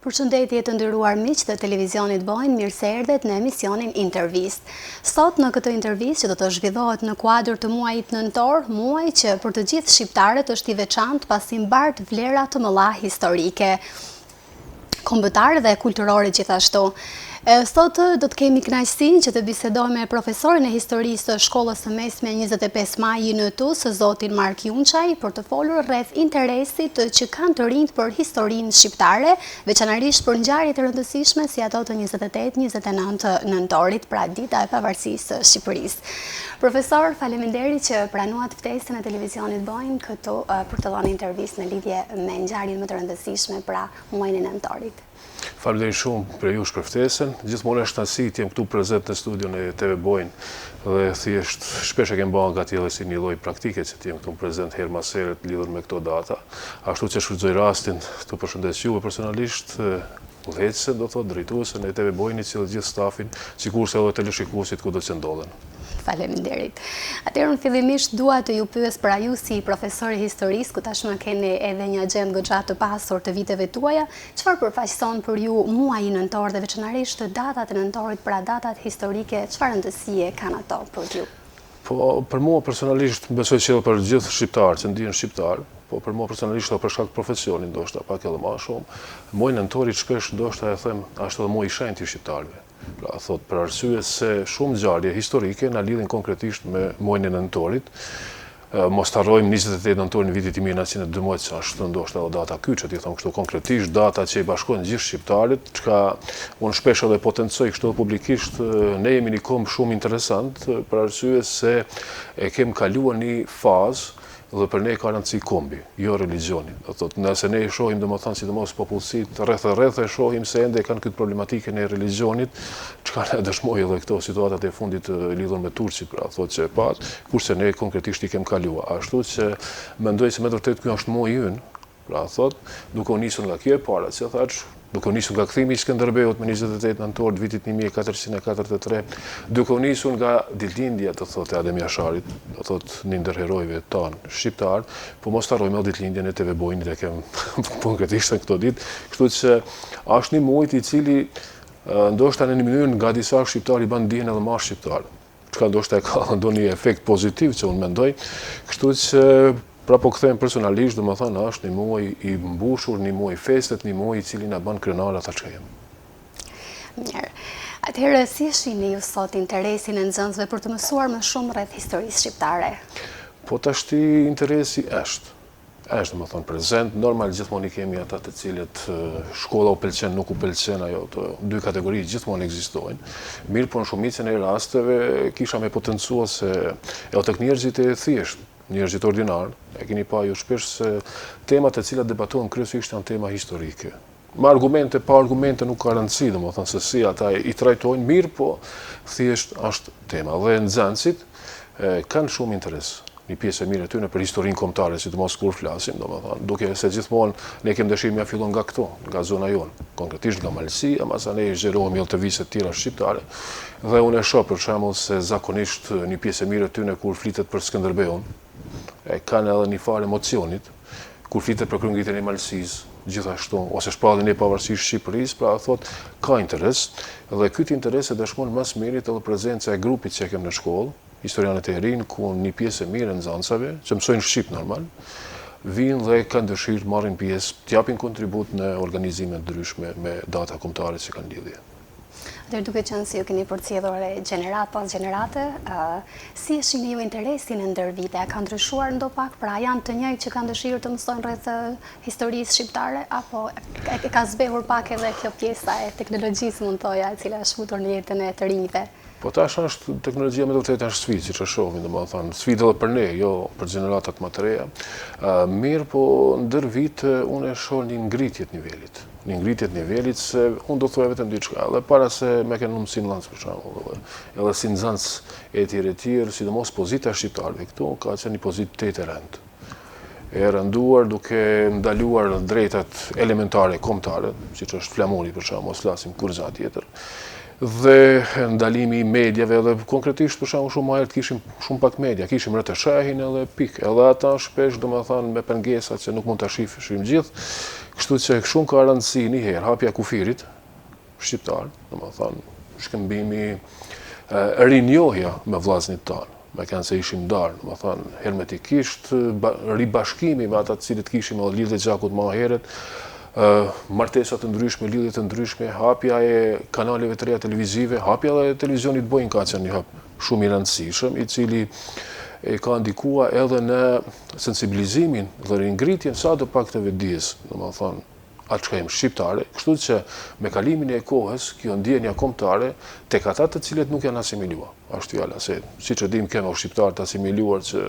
Përshëndetje të nderuar miq të televizionit Bojnë, mirë se erdhet në emisionin Intervist. Sot në këtë intervistë që do të zhvillohet në kuadër të muajit nëntor, muaj që për të gjithë shqiptarët është i veçantë pasi mbart vlera të mëdha historike, kombëtare dhe kulturore gjithashtu. Sot do të kemi kënaqësinë që të bisedojmë me profesorin e historisë të Shkollës së Mesme 25 Maj INTU, zotin Mark Junçaj, për të folur rreth interesit që kanë të rinjt për historinë shqiptare, veçanërisht për ngjarjet e rëndësishme si ato të 28-29 nëntorit, pra dita e pavarësisë së Shqipërisë. Profesor, faleminderit që pranuat ftesën e televizionit Bojnë këtu për të dhënë intervistë në lidhje me ngjarjen më të rëndësishme pra muajin e nëntorit. Faleminderit shumë për jush për ftesën. Gjithmonë është kënaqësi të jem këtu prezent në studion e TV Bojnë dhe thjesht shpesh e kem bërë gati edhe si një lloj praktike që të jem këtu prezent her mas here lidhur me këto data. Ashtu që shfrytëzoj rastin të përshëndes juve personalisht, udhëheqësen, do thotë drejtuesen e TV Bojnit, që dhe gjithë stafin, sikurse edhe teleshikuesit kudo që ndodhen. Faleminderit. Atëherë fillimisht dua të ju pyes pra ju si profesor i historisë, ku tashmë keni edhe një agjendë goxha të pasur të viteve tuaja, çfarë përfaqëson për ju muaji nëntor dhe veçanërisht datat e nëntorit, pra datat historike, çfarë rëndësie kanë ato për ju? Po, për mua personalisht, besoj që edhe për gjithë shqiptarë që ndihen shqiptar, po për mua personalisht edhe për shkak të profesionit, ndoshta pak edhe më shumë, muaji nëntorit shpesh ndoshta e them, është edhe muaji i shenjtë i shqiptarëve. Pra, thot, për arsye se shumë ngjarje historike na lidhin konkretisht me muajin e nëntorit. Mos harrojmë 28 nëntorin e vitit 1912, që është ndoshta edhe data kyçet, i them kështu konkretisht, data që i bashkojnë gjithë shqiptarit, çka unë shpesh edhe potencoj kështu publikisht, ne jemi një komb shumë interesant, për arsye se e kem kaluar një fazë dhe për ne ka rëndësi kombi, jo religioni. Nëse ne e shohim, domethënë, sidomos popullsitë rreth e shohim se ende kanë këtë problematikën e religionit, çka ne dëshmoj edhe këto situatat e fundit lidhur me Turqi, pra thotë që e pat, kurse ne konkretisht i kem kaluar. Ashtu që mendoj se me të vërtetë ky është muaji ynë, pra thotë, duke u nisur nga kjo e para, si thash, duke u nisur nga kthimi i Skënderbeut me 28 nëntor të vitit 1443, duke u nisur nga ditëlindja, të thotë, e Adem Jasharit, do thotë një ndër herojve tanë shqiptar, po mos harrojmë edhe ditëlindjen e TV Bojnit, e kem konkretisht në këto ditë, kështu që është një muaj i cili ndoshta në një mënyrë nga disa shqiptar i bën ndihen edhe më shqiptar, çka ndoshta e ka ndonjë efekt pozitiv që unë mendoj, kështu që pra po kthehem personalisht, domethënë është një muaj i mbushur, një muaj festet, një muaj i cili na bën krenar ata që jemi. Mirë. Atëherë si shihni ju sot interesin e nxënësve për të mësuar më shumë rreth historisë shqiptare? Po tashti interesi është domethënë prezent, normal gjithmonë i kemi ata të cilët shkolla u pëlqen, nuk u pëlqen, ajo të dy kategori gjithmonë ekzistojnë. Mirë, po në shumicën e rasteve kisha me potencuar se edhe tek njerëzit e thjeshtë, njerëzit ordinar, e keni pa ju shpesh se temat e cilat debatohen kryesisht janë tema historike. Me argumente, pa argumente nuk ka rëndësi, domethënë se si ata i trajtojnë mirë, po thjesht është tema. Dhe nxënësit kanë shumë interes. Një pjesë e mirë e tyre për historinë kombëtare, sidomos kur flasim, domethënë, duke se gjithmonë ne kemi dëshirë mja fillon nga këto, nga zona jonë, konkretisht nga Malësia, masanej zgjerohemi edhe të viset tjera shqiptare, dhe unë e shoh për shembull se zakonisht një pjesë e mirë e tyre kur flitet për Skënderbeun, kanë edhe një farë emocionit, kur flitet për kryengritjen e Malësisë, gjithashtu, ose shpalljen e pavarësisë së Shqipërisë, pra thotë ka interes, dhe ky interes e dëshmon më së miri edhe prezenca e grupit që kem në shkollë, historianët e rinj, ku një pjesë e mirë e nxënësave, që mësojnë shqip normal, vinë dhe kanë dëshirë marrin pjesë, t'japin kontribut në organizime të ndryshme me data kombëtare që kanë lidhje. Atëherë duke qenë se ju keni përcjellur gjenerat pas gjenerate, si e shihni ju interesin e ndër vite? A ka ndryshuar ndopak? Pra janë të njëjtë që kanë dëshirë të mësojnë rreth historisë shqiptare, apo e ka zbehur pak edhe kjo pjesa e teknologjisë, mund thoja, e cila është futur në jetën e të rinjve? Po tash është teknologjia me të vërtetë është sfidë, siç e shohim, domethënë, sfidë edhe për ne, jo për gjeneratat më të reja. Mirë, po ndër vite unë e shoh një ngritje të nivelit. Një ngritje të nivelit se unë do thoya vetëm diçka, edhe para se me kanë numësi nxënës për shembull, edhe si nxënës e tjerë, sidomos pozita e shqiptarëve këtu ka qenë një pozitë të rëndë. E rënduar duke ndaluar drejtat elementare kombëtare, siç është flamuri për shembull, mos flasim kurrë tjetër. dhe ndalimi i medjave, dhe konkretisht për shembull shumë herë kishim shumë pak media, kishim rreth të shehin edhe pikë. Edhe ata shpesh domethënë me pengesat që nuk mund ta shifshim gjithë. Kështu që shumë ka rëndësi një herë hapja e kufirit shqiptar, domethënë shkëmbimi, rinjohja me vllazërit tanë. Me kanë se ishim ndarë, domethënë hermetikisht, ribashkimi me ata të cilët kishim edhe lidhje gjakut më herët, martesa të ndryshme, lidhje të ndryshme, hapja e kanaleve të reja televizive, hapja dhe televizionit Bojnë ka qenë një hap shumë i rëndësishëm, i cili e ka ndikua edhe në sensibilizimin dhe ringritjen sa do pak të vetdijes, domethënë atë që jemi shqiptare, kështu që me kalimin e kohës, kjo ndjenja kombëtare tek ata të cilët nuk janë asimiluar. Ashtu fjala se siç e dim kemi shqiptar të asimiluar që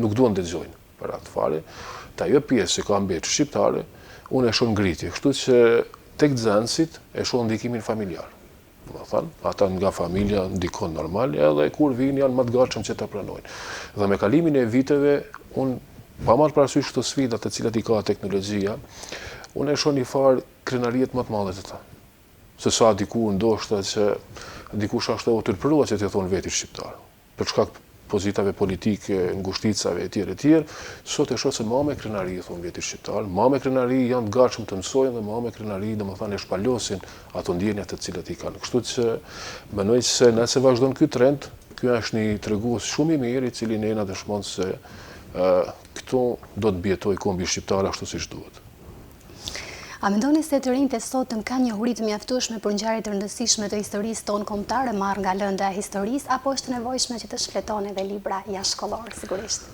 nuk duan të dëgjojnë për atë fare, ta ajo pjesë që ka mbetur shqiptare, unë e shoh ngritje, kështu që tek nxënësit e shoh ndikimin familjar. Domethënë, ata nga familja ndikon normal, edhe kur vijnë janë më të gatshëm që ta pranojnë. Dhe me kalimin e viteve, unë pa marrë parasysh këto sfida të cilat i ka teknologjia, unë e shoh një farë krenariet më të madhe të ta. Se sa diku ndoshta që dikush ashtu u tërpërua që t'i thonë veti shqiptar. Për shkak pozitave politike, ngushticave etj. Sot e shoh se ma me krenari thonë veti shqiptar, ma me krenari janë të gatshëm të mësojnë dhe ma me krenari domethënë e shpalosin ato ndjenjat të cilat i kanë. Kështu që mendoj se nëse vazhdon ky trend, ky është një tregues shumë i mirë i cili ne na dëshmon se këtu do të mbijetojë kombi shqiptar ashtu siç duhet. A mendoni se të rinjtë sot kanë njohuri të mjaftueshme për ngjarje të rëndësishme të historisë tonë kombëtare marrë nga lënda e historisë, apo është nevojshme që të shfletoni edhe libra jashtëkollor sigurisht?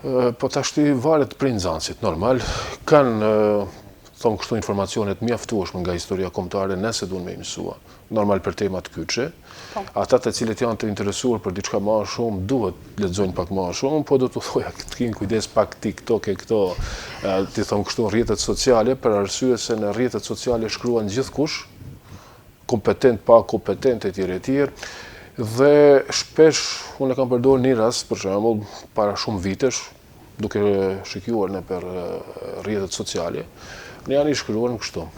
Po tashti varet prej nxënësit, normal. Kanë thonë kështu informacionet mjaftueshme nga historia kombëtare nëse duan me mësua. Normal për tema të kyçe. Ata të cilët janë të interesuar për diçka më shumë duhet lexojnë pak më shumë, po do t'u thoja të kenë kujdes pak TikTok e këto, ti thon kështu rrjetet sociale, për arsye se në rrjetet sociale shkruan gjithkush, kompetent, pa kompetent etj. Dhe shpesh unë e kam përdorur një rast, për shembull, para shumë vitesh, duke shikuar nëpër rrjetet sociale, ne janë i shkruar kështu.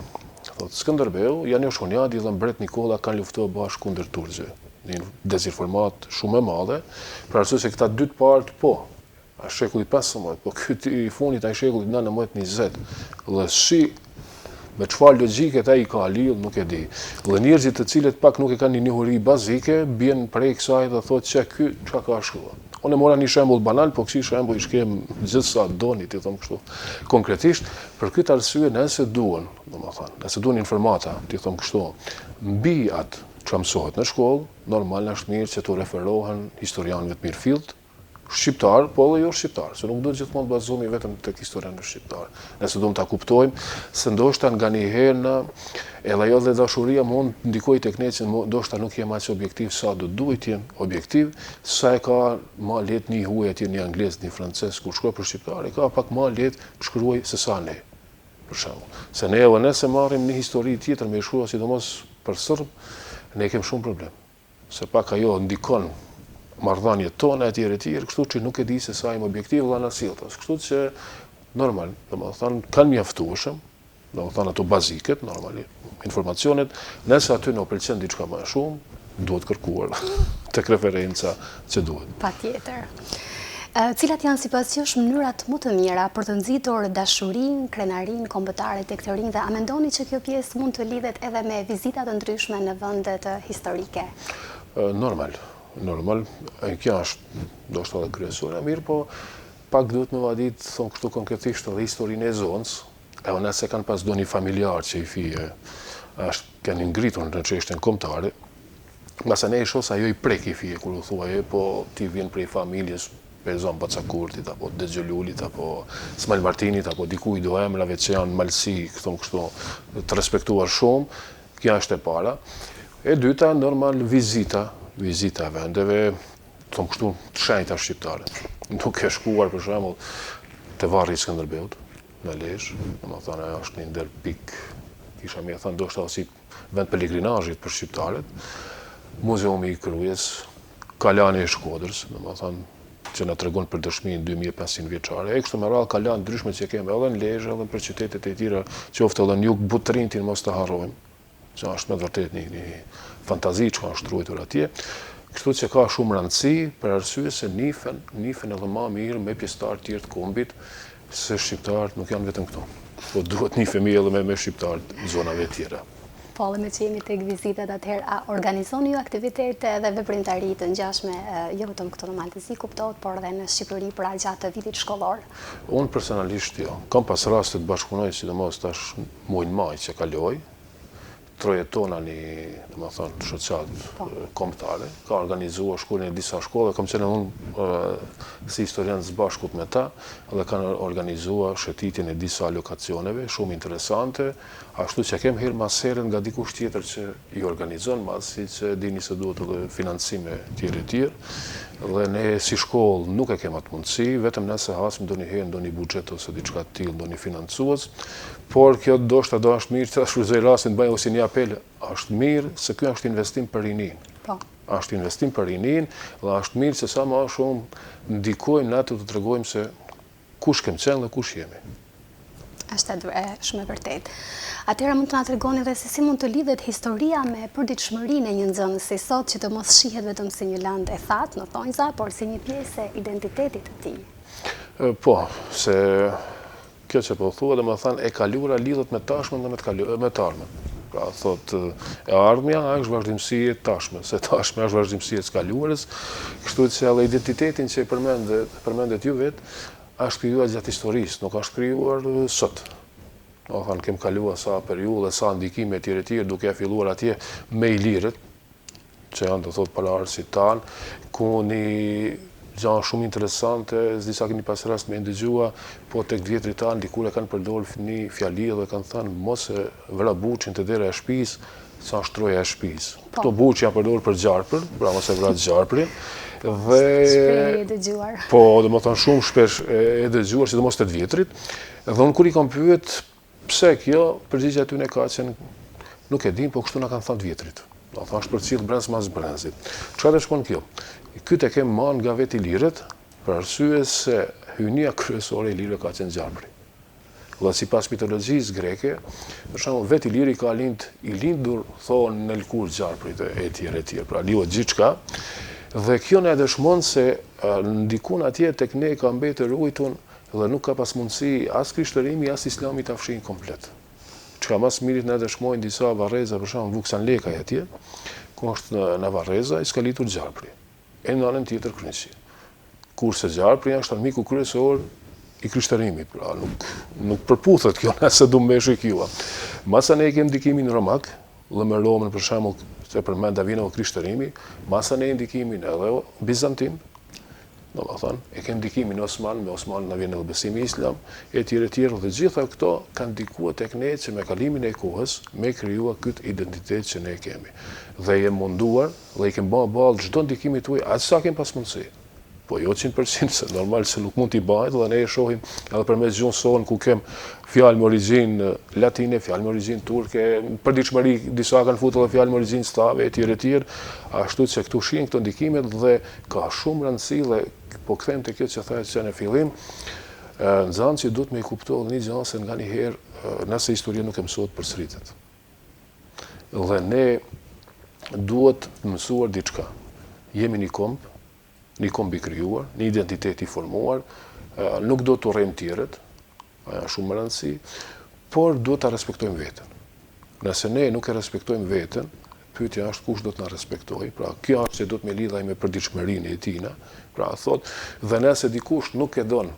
Thotë Skënderbeu, Janio Shkonjadi dhe Mbret Nikolla kanë luftuar bashkë kundër turqëve. Një dezinformat shumë e madhe, për arsye se këta dy të parë po, a shekulli 15, po ky i fundit ai shekullit 19-20. Dhe si me çfarë logjike ai ka lidh, nuk e di. Dhe njerëzit të cilët pak nuk e kanë një njohuri bazike, bien prej kësaj dhe thotë se ky çka ka shkruar. Unë e mora një shembull banal, po kësi shembull i shkem gjithsa doni, ti them kështu. Konkretisht, për këtë arsye nëse duan, domethënë, nëse duan informata, ti them kështu, mbi atë që mësohet në shkollë, normal është mirë që të referohen historianëve të mirëfillt, shqiptar, po edhe jo shqiptar, se nuk duhet gjithmonë të bazohemi vetëm tek historianë shqiptar. Nëse duam ta kuptojmë se ndoshta nganjëherë edhe ajo dhe dashuria mund ndikojë tek ne që ndoshta nuk jemi aq objektiv sa do duhet të jemi objektiv, sa e ka më lehtë një huaj atje një anglez, një francez kur shkruaj për shqiptar, ka pak më lehtë të shkruaj se sa ne. Për shembull, se ne edhe nëse marrim një histori tjetër me shkruar sidomos për serb, ne kemi shumë problem. Se pak ajo ndikon marrëdhëniet tona etj, kështu që nuk e di se sa jam objektiv dhe na silltas. Kështu që normal, domethënë kanë mjaftueshëm, domethënë ato baziket, normalisht, informacionet, nëse aty në pëlqen diçka më shumë, duhet kërkuar tek referenca që duhet. Patjetër. Cilat janë sipas jush mënyrat më të mira për të nxitur dashurinë, krenarinë kombëtare tek të rinjtë? A mendoni që kjo pjesë mund të lidhet edhe me vizita të ndryshme në vendet historike? Normal, kjo është ndoshta edhe kryesore, mirë, po pak duhet me vadit, thonë kështu konkretisht edhe historinë e zonës, edhe nëse kanë pas do një familjar që i fije kanë ngritur në çështjen kombëtare, mbase ne i shoh se ajo i prek i fije kur u thuaj, po ti vjen prej familjes për zonë Bacakurtit, apo Dexholulit, apo Smal Martinit, apo dikujt do emrave që janë malsi, thonë kështu, të respektuar shumë, kjo është e para. E dyta, normal vizita vendeve, thonë kështu, të shenjta shqiptare. Nuk e shkuar, për shembull, te varri i Skënderbeut, në Lezhë, domethënë ajo është një ndër pikë, kisha më thënë ndoshta si vend pelegrinazhit për shqiptarët, Muzeumi i Krujës, Kalani i Shkodrës, domethënë që na tregon për dëshminë 2500 vjeçare. E kështu me radhë kalan ndryshme që kemi edhe në Lezhë, edhe për qytetet e tjera, qoftë edhe në jug Butrintin mos ta harrojmë, që është me vërtet një fantazi që kanë shtrujtur atje, kështu që ka shumë rëndësi për arsye se nifen edhe ma mirë me pjesëtarë tjerë të kombit, se shqiptarët nuk janë vetëm këtu. Po duhet nife mirë edhe me shqiptarët në zonave tjera. Po, dhe me që jemi tek vizitat atëherë, a organizoni ju aktivitete dhe veprimtari të ngjashme jo vetëm këtu në Maltezi kuptohet, por edhe në Shqipëri pra gjatë vitit shkollor? Unë personalisht jo. Kam pas raste të bashkëpunoj, sidomos tash muajin maj që kaloi, trojetona një shoqat kombëtare, ka organizuar shkollën e disa shkolla, kam qenë unë si historian së bashkut me ta, dhe kanë organizuar shëtitjen e disa lokacioneve, shumë interesante, ashtu që kem herë mas herën nga dikush tjetër që i organizon, si që dini se duhet edhe financime tjerë, dhe ne si shkollë nuk e kem atë mundësi, vetëm nëse hasim do një herë, do një budget ose diçka të tillë, do një financues, por kjo do është mirë të shfrytëzoj rastin të bëj ose një apel, është mirë se kjo është investim për rinin. Është investim për rinin dhe është mirë se sa më shumë ndikojmë në atë të tregojmë se kush kem qenë dhe kush jemi. Është shumë e vërtetë. Atëherë mund të na tregoni edhe se si mund të lidhet historia me përditshmërinë e një nxënësi sot që të mos shihet vetëm si një lëndë e thatë në thonjza, por si një pjesë e identitetit të tij. Po, se kjo që po thua, domethënë e kaluara lidhet me tashmen dhe me të ardhmen. Pra thot, e ardhmja është vazhdimësi e tashme, se tashme është vazhdimësi e të kaluarës, kështu që edhe identitetin që përmendet ju vetë, është krijuar gjatë historisë, nuk është krijuar sot. Domethënë kem kaluar sa periudhë, sa ndikime tjera, duke filluar atje me ilirët, që janë të thot palarësit tanë, ku një gjanë shumë interesante, disa keni pas rast me ndëgjua, po tek vjetrit tanë dikur e kanë përdorur një fjali dhe kanë thënë mos e vra buçin te dera e shtëpisë, sa shtroja e shtëpisë. Këto buçi janë përdorur për gjarpër, pra mos e vra gjarprin. Dhe shprehje e dëgjuar. Po, domethënë shumë shpesh e dëgjuar, sidomos te vjetrit. Dhe unë kur i kam pyet pse kjo, përgjigjja e tyre ka qenë nuk e dim, po kështu na kanë thënë vjetrit. Do thash për cilë brez mas brezit. Çfarë shkon kjo? Këtë e kem marrë nga vetë ilirët, për arsye se hynia kryesore e ilirëve ka qenë gjarpri. Dhe sipas mitologjisë greke, për shembull vetë iliri ka i lindur thonë në lkur gjarprit e tjerë, pra lihet gjithçka. Dhe kjo na dëshmon se ndikun atje tek ne ka mbetur rujtun dhe nuk ka pas mundësi as krishtërimi as islami ta fshin komplet. Çka mas mirit na dëshmojnë disa varreza, për shembull Vuksan Lekaj atje, ku është në varreza i skalitur gjarpri. E në anën tjetër Krynësi. Kurse gjarpri është armiku kryesor i krishtërimit, pra nuk përputhet kjo nëse du mbeshë i kjo. Masa ne kem ndikimin romak, dhe me Romën për shembull se përmend Davinovo krishtërimi, masa ne ndikimin edhe bizantin, domethënë e kem ndikimin Osman, me Osman na vjen edhe besimi islam, e tjerë dhe gjitha këto kanë ndikuar tek ne që me kalimin e kohës me krijuar këtë identitet që ne kemi. Dhe jem munduar dhe i kem ballë çdo ndikimi tuaj aq sa kem pas mundësi. Po jo 100%, se normal se nuk mund t'i bëhet dhe ne e shohim edhe përmes gjuhës sonë ku kem fjalë me origjinë latine, fjalë me origjinë turke, përditshmëri disa kanë futur edhe fjalë me origjinë slave e tjerë, ashtu që këtu shihen këto ndikimet dhe ka shumë rëndësi dhe po kthehem te kjo që thash që në fillim, nxënësi duhet me i kuptuar një gjë se nganjëherë nëse historia nuk e mësohet përsëritet. Dhe ne duhet të mësuar diçka. Jemi një komb i krijuar, një identitet i formuar, nuk do të urrejmë tjerët, ajo shumë më rëndësi, por duhet ta respektojmë veten. Nëse ne nuk e respektojmë veten, pyetja është kush do të na respektojë. Pra kjo është që do të me lidhaj me përditshmërinë e tina. Pra thot, dhe nëse dikush nuk e don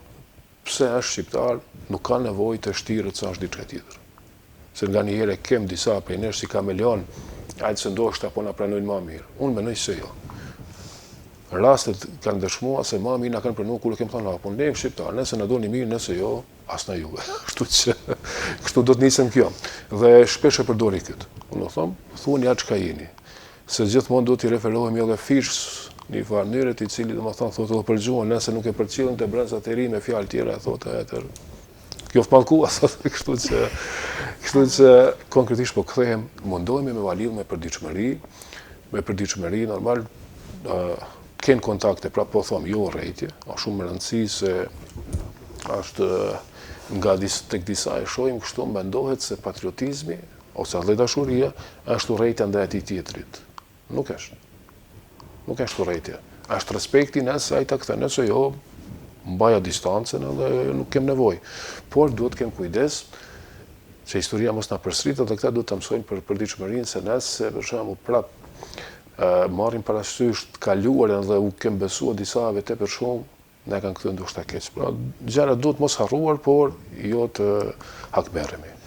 pse është shqiptar, nuk ka nevojë të shtirët sa është diçka tjetër. Se nganjëherë kem disa prej nesh si kameleon, ajtë se ndoshta po na pranojnë më mirë. Unë mendoj se jo. Rastet kanë dëshmuar se mami na kanë pranuar kur e kem thënë po ne jemi shqiptar, nëse na doni mirë, nëse jo, as na juve. Kështu do të nisem kjo. Dhe shpesh e përdori këtë. Unë them, thuani atë çka jeni. Se gjithmonë do t'i referohemi edhe fish një farë mënyrë i cili domethënë thotë edhe për gjuhën, nëse nuk e përcjellën te brezat e ri me fjalë tjera, thotë atë. Kjo fmallkua thotë, kështu që konkretisht po kthehem, mundohemi me validh me përditshmëri normal ken kontakte, pra po thom, jo rrejtje, është shumë më rëndësi se është nga tek disa e shohim kështu mendohet se patriotizmi ose edhe dashuria është urrejtja ndaj atij tjetrit. Nuk është. Nuk është urrëtie. Është respekti nëse ai ta kthen, nëse jo, mbaja distancën edhe nuk kem nevojë. Por duhet të kem kujdes që historia mos na përsëritet dhe këta duhet ta mësojnë për përditshmërinë se nëse për shembull prap marrim parasysh të kaluarën dhe u kem besuar disave tepër shumë, ne kanë kthyer ndoshta keq. Pra gjërat duhet mos harruar, por jo të hakmerremi.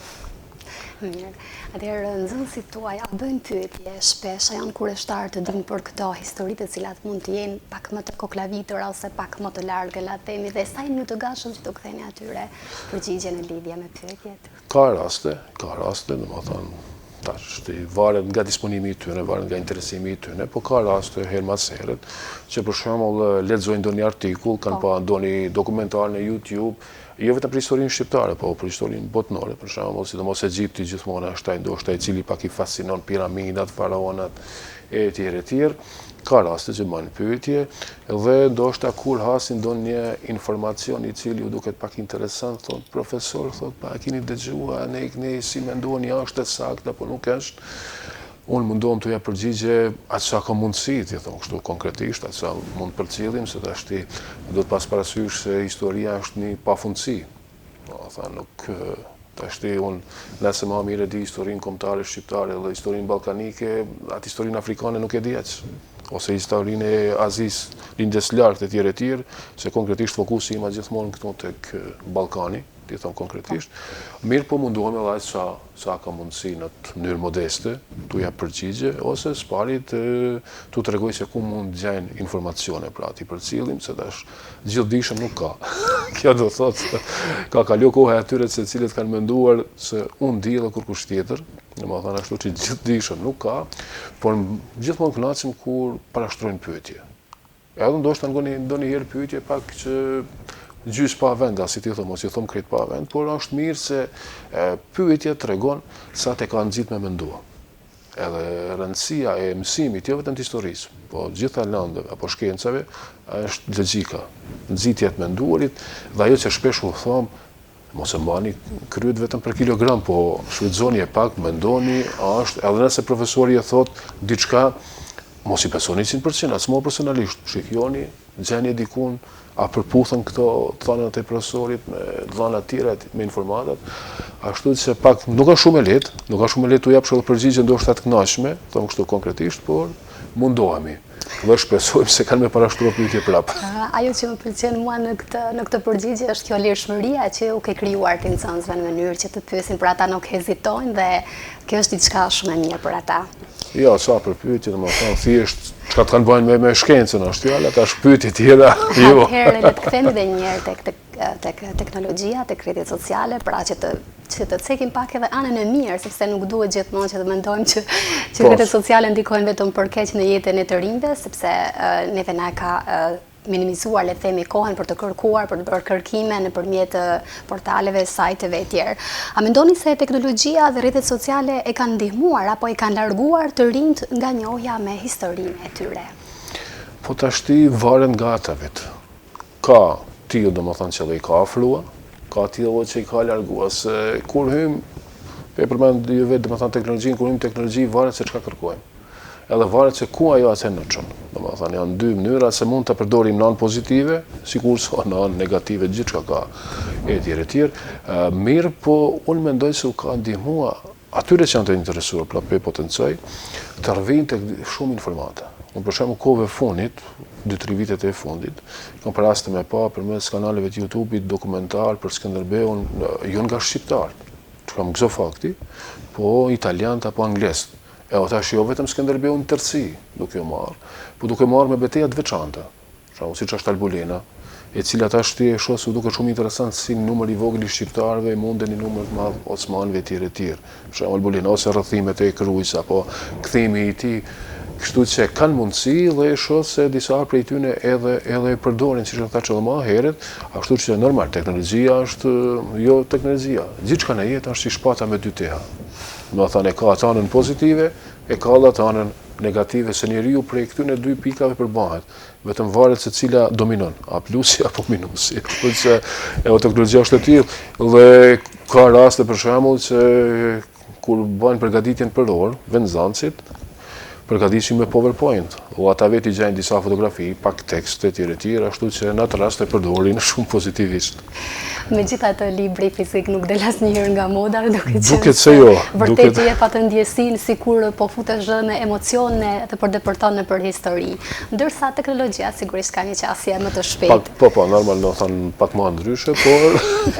Mirë. Atëherë nxënësit tuaj a bëjnë pyetje shpesh, a janë kureshtar të dinë për këto historitë të cilat mund të jenë pak më të koklavitura ose pak më të largë, la themi, dhe sa jeni të gatshëm që të ktheni atyre përgjigje në lidhje me pyetjet? Ka raste, domethënë tash varet nga disponimi i tyre, varet nga interesimi i tyre, po ka raste herë mas herët që për shembull lexojnë ndonjë artikull, kanë pa ndonjë dokumentar në YouTube, jo vetëm për historinë shqiptare, po për historinë botnore, për shembull, sidomos Egjipti gjithmonë është ai ndoshta i cili pak i fascinon piramidat, faraonat e tjerë. Ka raste që bëjnë pyetje dhe ndoshta kur hasin ndonjë informacion i cili ju duket pak interesant, thot profesor, thot pa keni dëgjuar, ne si mendoni, është e saktë apo nuk është? Unë mundohem të jap përgjigje atë sa ka mundësi, ti thon kështu konkretisht, atë sa mund përcjellim, se tash do të pas parasysh se historia është një pafundësi. Do të thënë nuk tash unë nëse më mirë di historinë kombëtare shqiptare dhe historinë ballkanike, atë historinë afrikane nuk e di aq. Ose historinë e Azisë, lindjes lartë e tjerë, se konkretisht fokusi ima gjithmonë këtu tek Ballkani, ti thon konkretisht. Mirë po munduam edhe sa ka mundësi në të mënyrë modeste, tu jap përgjigje, ose s'parit tu tregoj se ku mund gjejnë informacione, pra ti përcjellim, se tash gjithdijshëm nuk ka. Kjo do thotë ka kalu koha e atyre se cilët kanë menduar se unë di edhe kur kush tjetër, domethënë ashtu që gjithdijshëm nuk ka, por gjithmonë kënaqem kur parashtrojnë pyetje. Edhe ndoshta ndonjëherë pyetje pak që gjys pa vend, si ti thon, mos i thon krejt pa vend, por është mirë se pyetja tregon sa te ka nxit me mendua. Edhe rëndësia e mësimit, jo vetëm të historisë, po gjitha landeve apo shkencave, është logjika, nxitja e menduarit dhe ajo që shpesh u thon, mos e mbani kryet vetëm për kilogram, po shfrytëzoni e pak, mendoni, është, edhe nëse profesori e thot diçka, mos i besoni 100%, as më personalisht, shikjoni, gjeni dikun, a përputhen këto thënat e profesorit me dhëna të tjera me informatat, ashtu që pak nuk është shumë e lehtë t'u japsh edhe përgjigje ndoshta të kënaqshme, them kështu konkretisht, por mundohemi. Dhe shpresojmë se kanë me parashtruar pyetje prapë. Ajo që më pëlqen mua në këtë përgjigje është kjo lirshmëria që u ke krijuar ti nxënësve në mënyrë që të pyesin, për ata nuk hezitojnë dhe kjo është diçka shumë e mirë për ata. Jo, sa për pyetje, domethënë thjesht çka të kanë bënë me shkencën, është fjala, tash pyetje tjera. Jo. Atëherë le të kthehemi edhe një herë tek teknologjia, tek rrjetet sociale, pra që të cekim pak edhe anën e mirë, sepse nuk duhet gjithmonë që të mendojmë që rrjetet sociale ndikojnë vetëm për keq në jetën e të rinjve, sepse neve na ka minimizuar, le të themi, kohën për të kërkuar, për të bërë kërkime nëpërmjet portaleve, sajteve e tjerë. A mendoni se teknologjia dhe rrjetet sociale e kanë ndihmuar apo e kanë larguar të rinjt nga njohja me historinë e tyre? Po tashti varet nga ata vetë. Ka tillë domethënë që i ka afruar, ka tillë që i ka larguar, se kur hym e përmend ju vetë domethënë teknologjinë, kur hym teknologji varet se çka kërkojmë. Edhe varet se ku ajo atë në çon. Domethënë janë dy mënyra se mund ta përdorim në anë pozitive, sikurse në anë negative gjithçka ka e tjerë. Mirë, po unë mendoj se u ka ndihmuar atyre që janë të interesuar, pra pe potencoj, të rrvinë tek shumë informata. Unë për shembull kohëve fundit, 2-3 vitet e fundit, kam paraste me pa përmes kanaleve të YouTube-it dokumentar për Skënderbeun, jo nga shqiptarët, që kam gëzo fakti, po italianët apo anglezët. E o tash jo vetëm Skënderbeu në tërësi duke u marrë, po duke marrë me betejat të veçanta, siç është Albulena, e cila tash ti e shoh se duket shumë interesant si numër i vogël i shqiptarëve munden një numër të madh osmanëve të tjerë. Për shembull Albulena ose rrethimet e Krujs apo kthimi i tij, kështu që kanë mundësi dhe e shoh se disa prej tyre edhe e përdorin, siç e thash edhe më herët, ashtu që normal teknologjia është jo teknologjia. Gjithçka në jetë është si shpata me dy teha. Do të thënë e ka atë anën pozitive, e ka edhe atë anën negative, se njeriu prej këtyre dy pikave përbahet. Vetëm varet se cila dominon, a plusi apo minusi. Sepse teknologjia është e tillë dhe ka raste për shembull që kur bëjnë përgatitjen për orë, vendzanësit, përgatitshim me PowerPoint, o ata vetë i gjajnë disa fotografi, pak tekst e tjera, ashtu që në atë rast e përdorin shumë pozitivisht. Megjithatë libri fizik nuk del asnjëherë nga moda, duket se jo. Vërtet i jep atë ndjesinë sikur po futesh me emocione dhe po depërton nëpër histori. Ndërsa teknologjia sigurisht ka një qasje më të shpejtë. Po, normal do të thënë pak më ndryshe,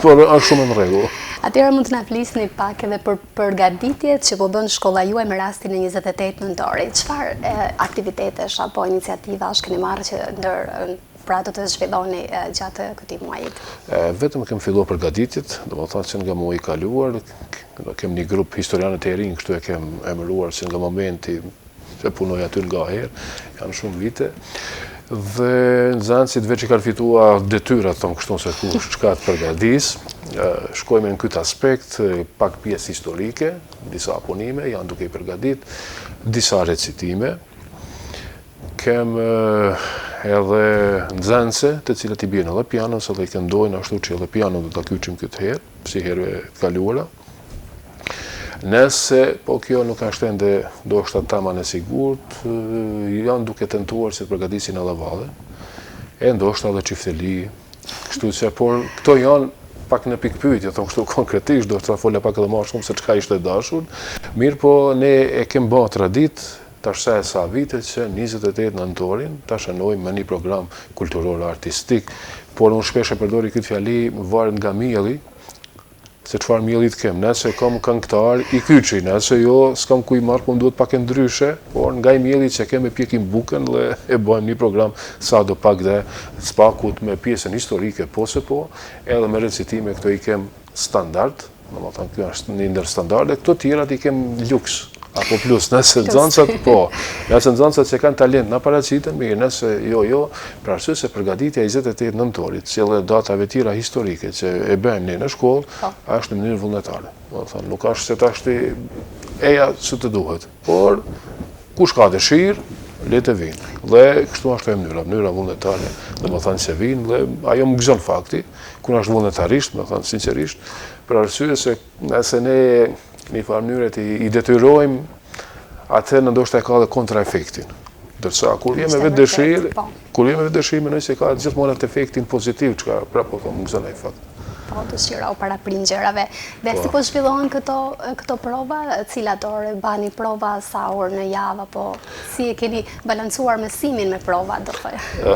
por është shumë në rregull. Atëherë mund të na flisni pak edhe për përgatitjet që po bën shkolla juaj me rastin e 28 nëntorit. Çfarë aktivitetesh apo iniciativash keni marrë që ndër pra do të zhvilloni gjatë këtij muajit? Vetëm kem filluar përgatitjet, domethënë që nga muaji i kaluar, kem një grup historianë të rinj, kështu e kem emëruar që nga momenti që punoj aty nga herë, janë shumë vite. Dhe nxënësit veç i kanë fituar detyrat, thonë kështu se kush çka të përgatis. Shkojmë në këtë aspekt, pak pjesë historike, disa punime janë duke i përgatit, disa recitime. Kem edhe nxënëse të cilat i bien edhe pianos, edhe i këndojnë ashtu që edhe pianon do ta kyçim këtë herë, si herëve të kaluara. Nëse, po kjo nuk është ende do shta taman e sigurt, janë duke tentuar që të përgatisin edhe valle, e ndoshta edhe çifteli, kështu që, por këto janë pak në pikpyetje, thonë kështu konkretisht, do të fola pak edhe më shumë se çka ishte dashur, mirë po ne e kem bërë tradit, tash sa vite që 28 nëntorin ta shënojmë me një program kulturor artistik, por unë shpesh e përdori këtë fjali varet nga mielli, se çfarë mielli të kem. Nëse kam këngëtar i kyçi, nëse jo s'kam ku i marr, po duhet pak e ndryshe, por nga i mielli që kem e pjekim bukën dhe e bëjmë një program sa do pak dhe spakut me pjesën historike po se po, edhe me recitime këto i kem standard, domethënë kjo është një ndër standarde, këto tjerat i kem luks. Apo plus, nëse nxënësat po, nëse nxënësat që kanë talent na paraqiten mirë, nëse jo, për arsye se përgatitja 28 nëntorit, si edhe datave tjera historike që e bëjmë ne në shkollë, është në mënyrë vullnetare. Do të thënë, nuk është se tash eja që të duhet, por kush ka dëshirë, le të vinë. Dhe kështu është e mënyra vullnetare, do të thënë se vinë dhe ajo më gëzon fakti, kur është vullnetarisht, do të thënë sinqerisht, për arsye se nëse ne një farë mënyrë i detyrojmë, atëherë ndoshta e ka dhe kontraefektin. Ndërsa kur jemi vetë dëshirë, mendoj se ka gjithmonë atë efektin pozitiv, çka prapë po më gëzon ai fakt. Po, të shqirau para pringjërave. Dhe si po zhvillohen këto prova, cilat ore bani prova, sa orë në javë, apo si e keni balancuar mësimin me prova, do thënë?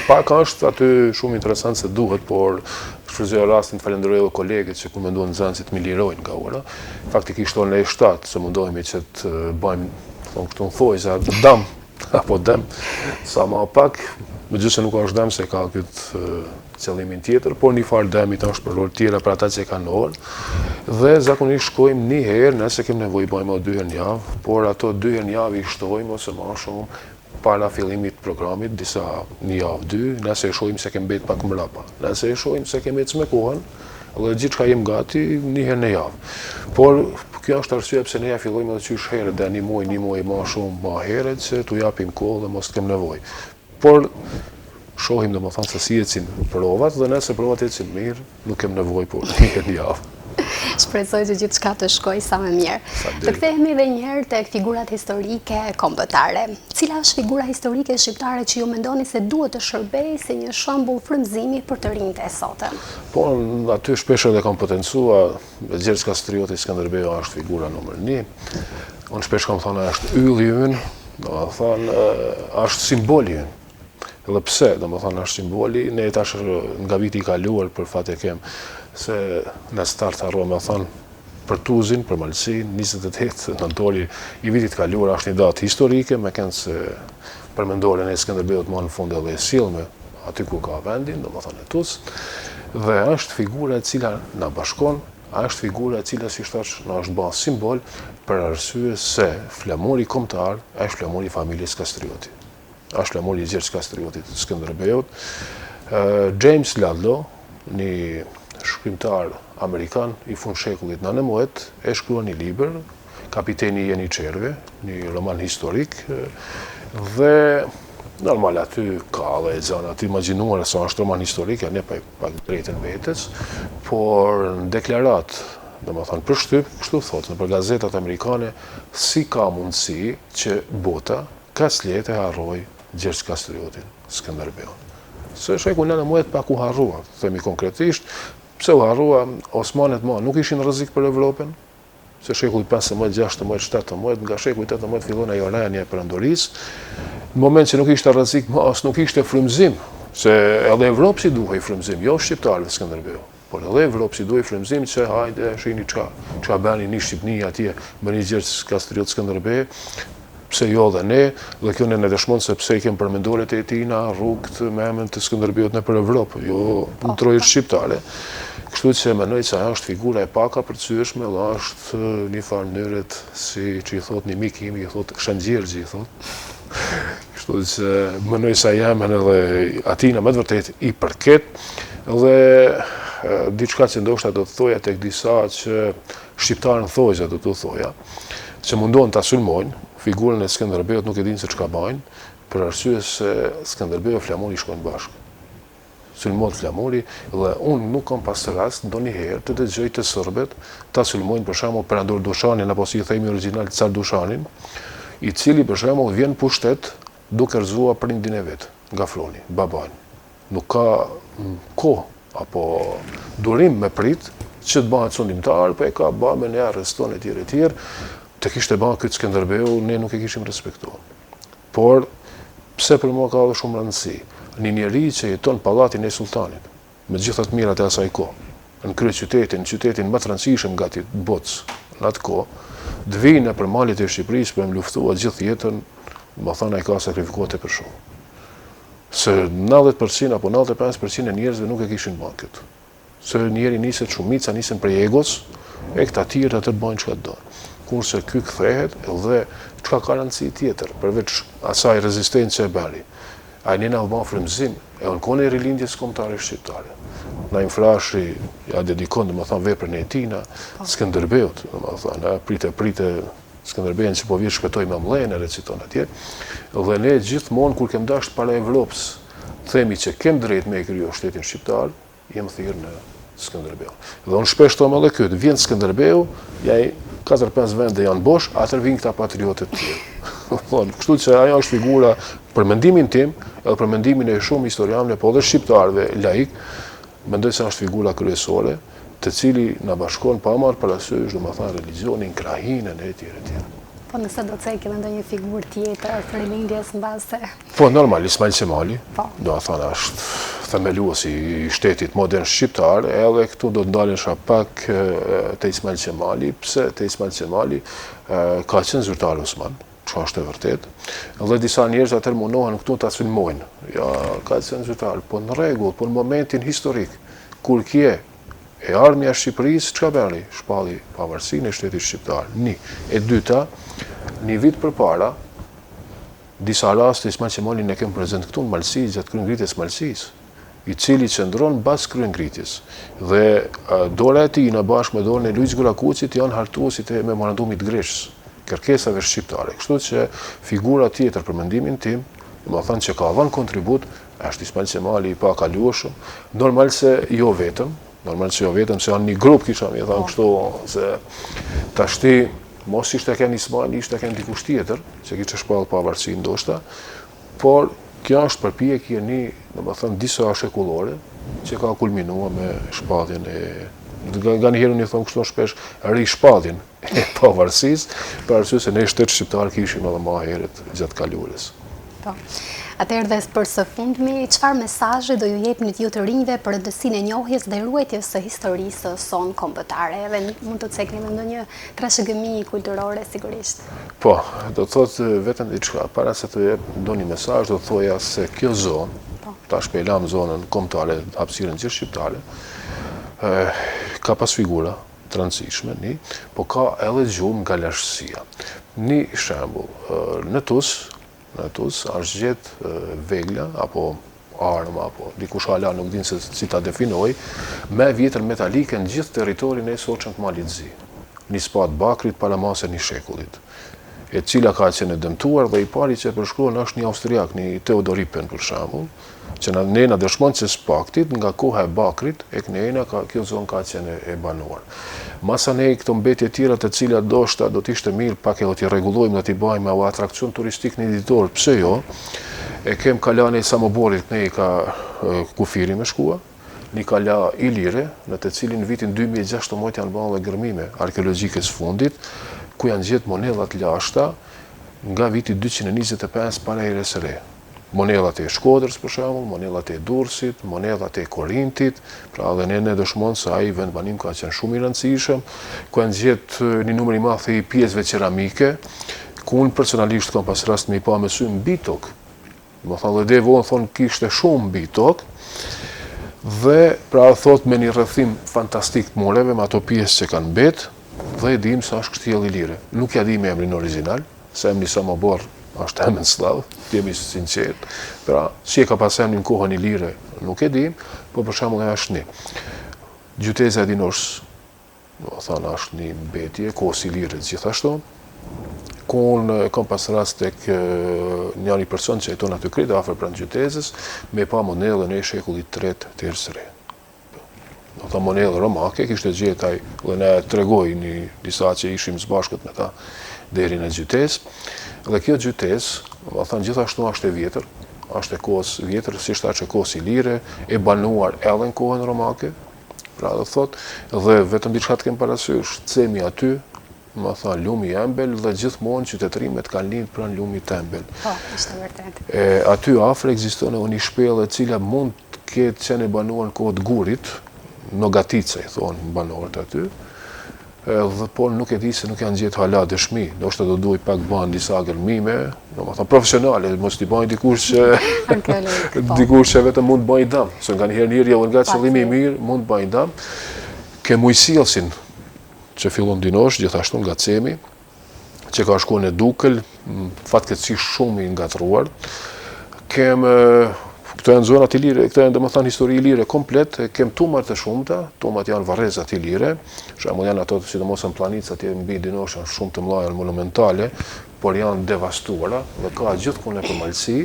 Pak është aty shumë interesant se duhet, por shfrytëzoj rastin të falenderoj edhe kolegët që ku menduan nxënësit mi lirojnë nga ora. Faktikisht tonë e 7 se mundohemi që të bëjmë, thonë këtu në thojza, dam, apo dem, sa ma pak, megjithëse nuk është dem se ka këtë qëllimin tjetër, por një farë demit është për orë tjera për ata që e kanë orë, dhe zakonisht shkojmë një herë, nëse kem nevojë bëjmë o 2 herë në javë, por ato 2 herë në javë i shtojmë ose më shumë para fillimit programit, disa një javë 2, nëse e shohim se kem mbet pak mrapa, nëse e shohim se kem ecë me kohën, dhe gjithçka jem gati një herë në javë. Por kjo është arsye pse ne ja fillojmë edhe qysh herët dhe një muaj më shumë më herët që t'u japim kohë dhe mos të kem nevojë. Por shohim domethënë se si ecin provat dhe nëse provat ecin mirë, nuk kem nevojë por një herë në javë. Shpresoj që gjithçka të shkojë sa më mirë. Të kthehemi edhe një herë tek figurat historike kombëtare. Cila është figura historike shqiptare që ju mendoni se duhet të shërbejë si një shembull frymëzimi për të rinjtë e sotëm? Po, aty shpesh edhe kam potencuar, Gjergj Kastrioti Skënderbeu është figura numër 1. Unë shpesh kam thënë është ylli ynë, domethënë është simboli ynë. Edhe pse, domethënë është simboli, ne tash nga viti i kaluar për fat e kem se në start harrova me thënë për Tuzin, për Malsin, 28 nëntori i vitit kaluar është një datë historike, me kënë se përmendoren e Skënderbeut më në fund edhe e sjellme aty ku ka vendin, domethënë e Tuz, dhe është figura e cila na bashkon, është figura e cila si thash na është bërë simbol për arsye se flamuri kombëtar është flamuri i familjes Kastrioti. Është flamuri i Gjergj Kastriotit Skënderbeut. James Ludlow, një shkrimtar amerikan i fund shekullit 19, e shkruan një libër, Kapiteni i Jeniçerëve, një roman historik, dhe normal aty ka dhe e zona aty imagjinuar se është roman historik, ja ne pa drejtën vetes, por në deklarat domethënë për shtyp, kështu thotë nëpër gazetat amerikane, si ka mundësi që bota kaq lehtë e harroi Gjergj Kastriotin, Skënderbeun. Se sheku nëna muhet pak u harrua, themi konkretisht, pse u harrua, Osmanet nuk ishin rrezik për Evropën, se shekulli 15, 16, 17, nga shekulli 18 fillon ajo rënja e perandorisë. Në moment që nuk ishte rrezik, as nuk ishte frymëzim, se edhe Evropë si duhej frymëzim, jo shqiptarëve Skënderbeu, por edhe Evropë si duhej frymëzim që hajde shihni çka bëni një Shqipni atje me një Gjergj Kastriot Skënderbeu, pse jo dhe ne, dhe kjo ne dëshmon se pse i kem përmenduret e tina rrugët me emrin të Skënderbeut nëpër Evropë, jo në trojët shqiptare. Kështu që mendoj se ajo është figura e paka përcyeshme, dhe është një farë mënyrët si që i thot një mik im, i thot Shëngjergji, i thot. Kështu që mendoj se jam edhe atina me të vërtet i përket, dhe diçka që ndoshta do të thoja tek disa që shqiptarën thojë do të thoja, që mundon ta sulmojnë figurën e Skënderbeut, nuk e dinë se çka bajnë, për arsye se Skënderbeu e Flamuri shkojnë bashkë. Sulmon Flamuri, dhe unë nuk kam pas rast ndonjëherë të dëgjoj të serbët ta sulmojnë për shembull Perandor Dushanin, apo si i themi origjinal Car Dushanin, i cili për shembull vjen pushtet duke rrëzuar prindin e vet, nga Floni, babain. Nuk ka kohë apo durim me prit që të bëhet sundimtar, po e ka bërë me ne arreston e tjerë. Të kishte bërë këtë Skënderbeu, ne nuk e kishim respektuar. Por pse për mua ka edhe shumë rëndësi? Një njeri që jeton pallatin e sultanit, me gjitha të mirat e asaj kohë, në qytetin më të rëndësishëm gati botës në atë kohë, të vinë për malit e Shqipërisë për më luftua gjithë jetën, më thënë ai ka sakrifikuar për shumë. Se 90% apo 95% e njerëzve nuk e kishin bërë këtë. Se njeri niset shumica, nisen prej egos, e këta tjerë atë bëjnë çka do. Kurse ky kthehet dhe çka ka rëndësi tjetër, përveç asaj rezistencë e bëri. Ai në Alban frymëzim, e unë e rilindjes kombëtare shqiptare. Na inflashi, ja dedikon, veprën e tina, Skënderbeut, prite Skënderbeun që po vjen shpëtoi me mllën e reciton atje, dhe ne gjithmonë kur kem dashur para Evropës, themi që kem drejt me e kriju shtetin shqiptar, jem thirrë në Skënderbeu. Dhe unë shpesh them edhe këtë, vjen Skënderbeu, ja 4-5 vende janë bosh, atër vinë këta patriotët tjerë. Kështu që ajo është figura për mendimin tim, edhe për mendimin e shumë historianëve, po edhe shqiptarëve laik, mendoj se është figura kryesore, të cili na bashkon pa marrë parasysh, domethënë religionin, krahinën e tjerë. Po nëse do të cekim ndonjë figurë tjetër për rilindjes mbase. Po normal, Ismail Qemali, do të thonë është themeluesi i shtetit modern shqiptar, edhe këtu do të ndalesha pak te Ismail Qemali, pse te Ismail Qemali ka qenë zyrtar Osman, që është e vërtet, dhe disa njerëz atër mundohen këtu ta sulmojnë. Ja, ka qenë zyrtar, po në rregull, po në momentin historik, kur kje e armja Shqipërisë, çka bëri? Shpalli pavarësinë e shtetit shqiptar. E dyta, një vit përpara, disa raste Ismail Qemalin e kemë prezent këtu në Malësi, gjatë kryengritjes Malësisë, i cili qëndron bas kryengritjes. Dhe dora e tij në bashkë me dorën e Luiz Gurakucit janë hartuesit e memorandumit Greshës, kërkesave shqiptare. Kështu që figura tjetër për mendimin tim, do të thënë që ka dhënë kontribut, është Ismail Qemali i pakalueshëm, normal se jo vetëm, se janë një grup, kisha mi thënë kështu, se tashti mos ishte ken Ismail, ishte ken dikush tjetër, që kishte shpallë pavarësinë ndoshta, por kjo është përpjekje një, domethënë disa shekullore, që ka kulminuar me shpalljen e nga një herë një thonë kështu shpesh rishpalljen e pavarësisë, për arsye se ne shtet shqiptar kishim edhe më herët gjatë kaluarës. Po. Atëherë dhe për së fundmi, çfarë mesazhi do ju jepni ju të rinjve për rëndësinë e njohjes dhe ruajtjes së historisë son kombëtare, edhe mund të cekni me ndonjë trashëgimi kulturore sigurisht. Po, do të thotë vetëm diçka, para se të jep ndonjë mesazh, do të thoja se kjo zonë, tash pe lam zonën kombëtare, hapësirën gjithë shqiptare, ka pas figura të rëndësishme, po ka edhe gjumë nga lashësia. Një shembull, në Tus është gjetë vegla, apo armë, apo dikush hala nuk din se si ta definoj, me vjetër metalike në gjithë territorin e soqën të Malit Zi. Një spat bakrit para masë një shekullit. e cila ka qenë dëmtuar dhe i pari që përshkruan është një Austriak, një Theodoripen për shembull, që nena dëshmon që s'paktit nga koha e Bakrit e kënena kjo zonë ka qenë e banuar. Masanej këto mbetje tjera të cilat do të ishte mirë pak edhe t'i rregullojmë dhe t'i bëjmë u atrakcion turistik në ditor, pse jo? E kem kalane i Samoborit ne i ka kufiri me shkua, një kala i lire, në të cilin vitin 2016 janë bënë dhe gërmime arkeologjike së fundit, ku janë gjetë monedat lashta nga viti 225 para erës së re. Monedat e Shkodrës për shembull, monedat e Durrësit, monedat e Korintit, pra edhe ne dëshmon se ai vendbanim ka qenë shumë i rëndësishëm, ku janë gjetë një numër i madh i pjesëve ceramike, ku unë personalisht kam pas rast me i pa me sy mbi tokë. Do thonë dhe devon thonë kishte shumë mbi tokë, dhe pra thot me një rrëthim fantastik të moreve me ato pjesë që kanë mbet, dhe e dim sa është kështjell i lire. Nuk ja dim emrin original, se emri Samobor është emën slav, jemi sinqert. Pra, si e ka pas emrin kohën i lire, nuk e dim, po për shembull e është një. Gjuteza e Dinosh, do thonë është një mbetje, kohës i lire gjithashtu, ku unë kam pas rast tek njëri person që jeton aty krejt afër pranë gjutezës, me pa monedhën e shekullit 3 të erës së re. Do ta monedhë romake, kishte gjetaj dhe ne tregoj disa që ishim së bashkët me ta deri në gjutezë. Dhe kjo gjutezë, do thënë gjithashtu është e vjetër, është e kohës vjetër, si shta që kohës i lire, e banuar edhe në kohën romake, pra dhe thot, dhe vetëm diçka të kem parasysh, cemi aty, më tha lumi Embel dhe gjithmonë qytetrimet kanë lindë pranë lumit Embel. Po, ishte vërtet. Aty afër ekziston një shpellë e cila mund të ketë qenë e banuar në kohë të Gurit, Nogatica i thonë banorët aty, dhe por nuk e di se nuk janë gjetë hala dëshmi, do shta do duaj pak banë disa gërmime, do më thonë profesionale, mos t'i bajnë dikush që vetëm mund bajnë dam, se nga njëherë njëri edhe nga qëllimi i mirë mund bajnë dam, ke mujësilsin që fillon Dinosh, gjithashtu nga cemi, që ka shku në Dukel, fatkeqësisht shumë i ngatruar, kem këto janë zonat i lire, këto janë domethënë histori i lire komplet, kem tumar të shumta, tumat janë varrezat i lire, shembull janë ato sidomos në Planica atje mbi Dinosh janë shumë të mëdha monumentale, por janë devastuara dhe ka gjithkund në përmalësi,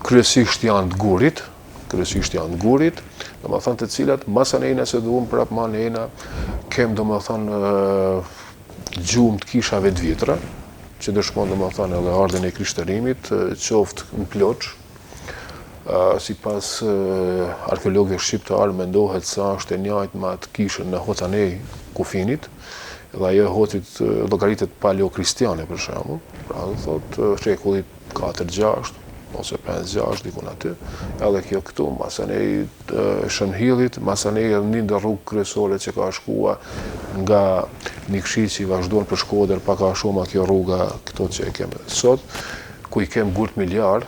kryesisht janë të Gurit, domethënë të cilat masanena se duam prap manena, kem domethënë gjumë të kishave të vjetra, që dëshmon domethënë edhe ardhen e krishtërimit, qoftë në Ploç. Sipas arkeologëve shqiptar mendohet se është e njëjtë me atë kishën në Hotanej Kufinit, dhe ajo hotit llogaritet paleokristiane për shembull, pra do thotë shekullit 4-6 ose 5-6 dikun aty, edhe kjo këtu, Masanej Shënhillit, Masanej edhe një ndër rrugë kryesore që ka shkua nga Nikshi që i vazhdon për Shkodër, pak a shumë kjo rruga këto që e kemë sot, ku i kem Gurt Miljar,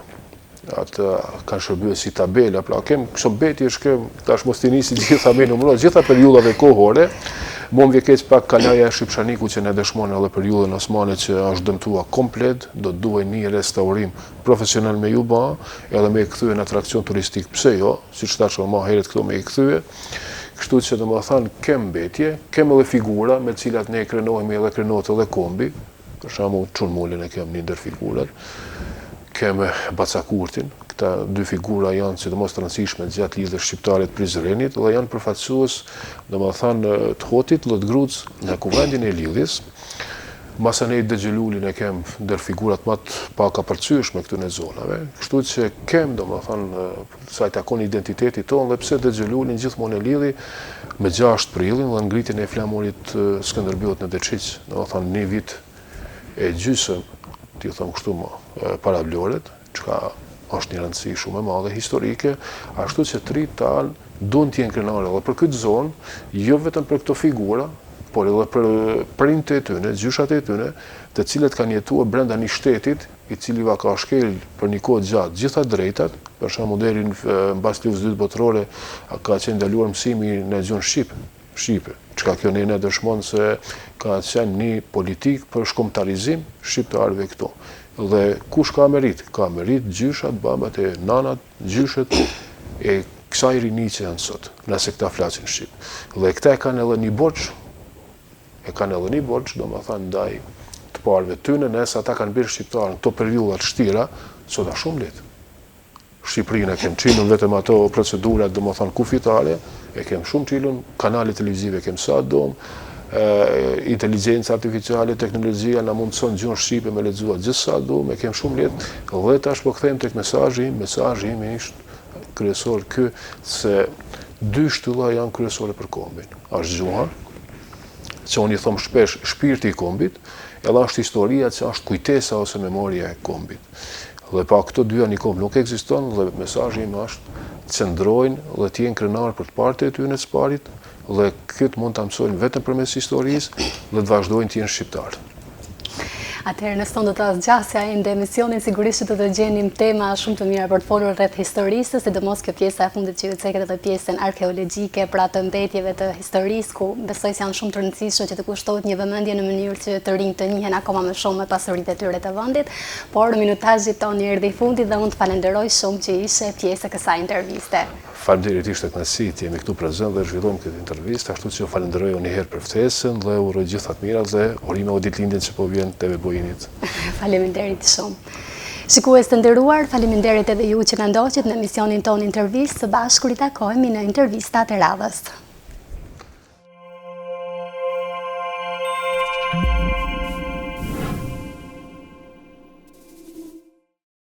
atë kanë shërbyer si tabela, pra kem kështu mbetje tash mos t'i nisi gjitha me numëro, gjitha periudhave kohore. Mo më vjen keq pak kalaja e Shqipshaniku që ne dëshmon edhe periudhën osmane që është dëmtuar komplet, do të duhet një restaurim profesional me ju bë, edhe me kthyer në atrakcion turistik, pse jo, siç thashë më herët këtu me kthyer. Kështu që domethënë kem mbetje, kem edhe figura me të cilat ne krenohemi edhe krenohet edhe kombi, për shembull Çunmulin e kem një ndër figurat. Kem Bacakurtin, këta dy figura janë sidomos të rëndësishme gjatë lidhjes shqiptare të Prizrenit dhe janë përfaqësues, domethënë të Hotit, Llotgruc në kuvendin e lidhjes. Masanej Dexhelulin e kem ndër figurat më të pakapërcyeshme këtu në zonave. Kështu që kem domethënë sa i takon identitetit tonë dhe pse Dexhelulin gjithmonë e lidhi me 6 prillin dhe ngritjen e flamurit Skënderbeut në Deçiq, domethënë një vit e gjysëm, t'ju them kështu më, para vloret, çka është një rëndësi shumë e madhe historike, ashtu që trit tanë duan të jenë krenare edhe për këtë zonë, jo vetëm për këto figura, por edhe për prindët e tyre, gjyshat e tyre, të cilët kanë jetuar brenda një shtetit, i cili ka shkel për një kohë gjatë gjitha drejtat, për shembull deri mbas luftës së dytë botërore ka qenë ndaluar mësimi në gjuhën shqipe, çka kjo ne dëshmon se ka qenë një politik për shkombëtarizim shqiptarëve këtu. Dhe kush ka merit? Ka merit gjyshat, babat e nanat, gjyshet e kësaj rini që janë sot, nëse këta flasin shqip. Dhe këta e kanë edhe një borxh, domethënë ndaj të të parëve tyne, nëse ata kanë bërë shqiptarë në këto periudat shtira, sot a shumë letë. Shqipërinë e kemë qilën vetëm ato procedurat, dhe më thonë kufitare, e kemë shumë qilën, kanalit televizive kemë sa domë, inteligencë artificiale, teknologjia na mundëson gjuhën shqipe me lexuar gjithsa domë, e kemë shumë letë, dhe tash po kthejmë tek mesazhi im ishte kryesor ky se dy shtylla janë kryesore për kombin. Është gjuha, që unë i thomë shpesh shpirti i kombit, edhe është historia që është kujtesa ose memoria e kombit. Dhe pa këto dyja një komb nuk ekziston dhe mesazhi im është të ndrojnë dhe të jenë krenar për të partë e tyre të parit dhe këtë mund të mësojnë vetëm përmes historisë dhe të vazhdojnë të jenë shqiptarë. Atëherë në ston do të zgjasja ende emisionin, sigurisht që do të gjenim tema shumë të mira për të folur rreth historisë, sidomos kjo pjesa e fundit që ju ceket edhe pjesën arkeologjike, pra të mbetjeve të historisë, ku besoj se janë shumë të rëndësishme që të kushtohet një vëmendje në mënyrë që të rinjtë të njihen akoma më shumë me pasuritë e tyre të vendit, por minutazhi toni erdhi i fundit dhe unë të falenderoj shumë që ishe pjesë e kësaj interviste. Faleminderit, ishte kënaqësi të jemi këtu prezent dhe zhvillojmë këtë intervistë, ashtu që falenderoj një herë për ftesën dhe uroj gjithë të mira dhe urime o ditëlindjen që po vjen TV Bojinit. Faleminderit shumë. Shikues të nderuar, faleminderit edhe ju që na ndoqët në emisionin ton intervistë, së bashku ritakohemi në intervistat e radhës.